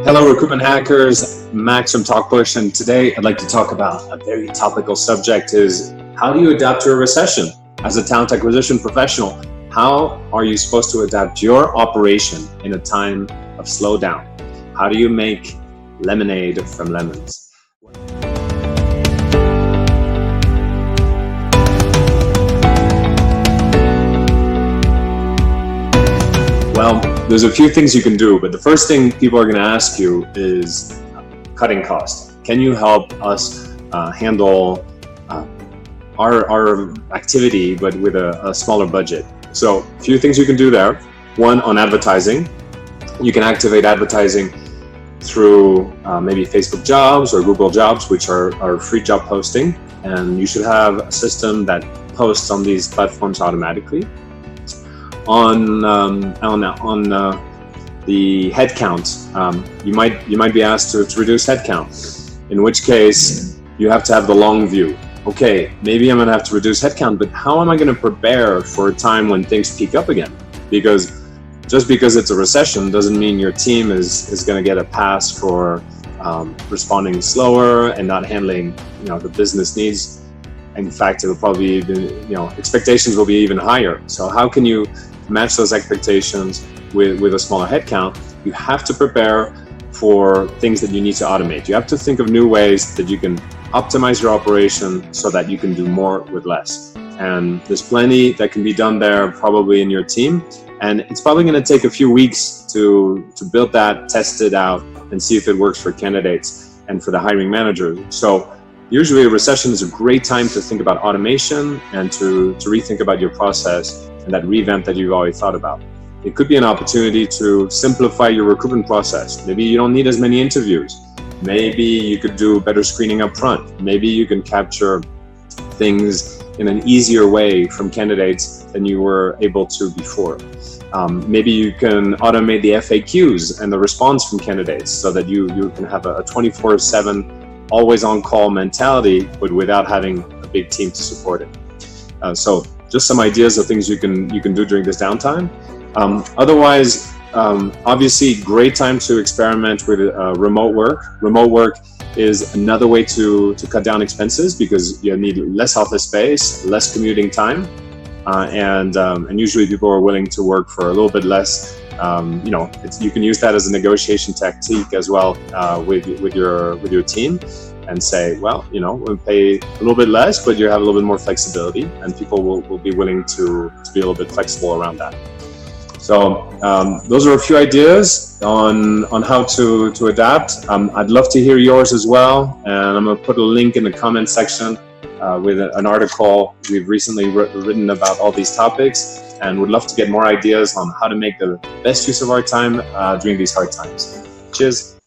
Hello, Recruitment Hackers. Max from Talkpush, and today I'd like to talk about a very topical subject: is how do you adapt to a recession? As a talent acquisition professional, how are you supposed to adapt your operation in a time of slowdown? How do you make lemonade from lemons? Well, there's a few things you can do, but the first thing people are going to ask you is cutting costs. Can you help us handle our activity, but with a smaller budget? So a few things you can do there. One, on advertising. You can activate advertising through maybe Facebook Jobs or Google Jobs, which are free job posting. And you should have a system that posts on these platforms automatically. On the headcount, you might be asked to reduce headcount, in which case you have to have the long view. Okay, maybe I'm going to have to reduce headcount, but how am I going to prepare for a time when things peak up again? Because just because it's a recession doesn't mean your team is going to get a pass for responding slower and not handling the business needs. In fact, it will probably even, expectations will be even higher. So how can you match those expectations with a smaller headcount? You have to prepare for things that you need to automate. You have to think of new ways that you can optimize your operation so that you can do more with less. And there's plenty that can be done there probably in your team. And it's probably going to take a few weeks to build that, test it out, and see if it works for candidates and for the hiring managers. So usually a recession is a great time to think about automation and to rethink about your process and that revamp that you've already thought about. It could be an opportunity to simplify your recruitment process. Maybe you don't need as many interviews. Maybe you could do better screening up front. Maybe you can capture things in an easier way from candidates than you were able to before. Maybe you can automate the FAQs and the response from candidates so that you can have a 24/7 always on call mentality, but without having a big team to support it. So just some ideas of things you can do during this downtime. Otherwise, obviously, great time to experiment with remote work. Remote work is another way to cut down expenses because you need less office space, less commuting time, and usually people are willing to work for a little bit less. You can use that as a negotiation tactique as well with your team, and say, well, we'll pay a little bit less, but you have a little bit more flexibility, and people will be willing to be a little bit flexible around that. So those are a few ideas on how to adapt. I'd love to hear yours as well, and I'm going to put a link in the comment section with an article we've recently written about all these topics, and would love to get more ideas on how to make the best use of our time during these hard times. Cheers.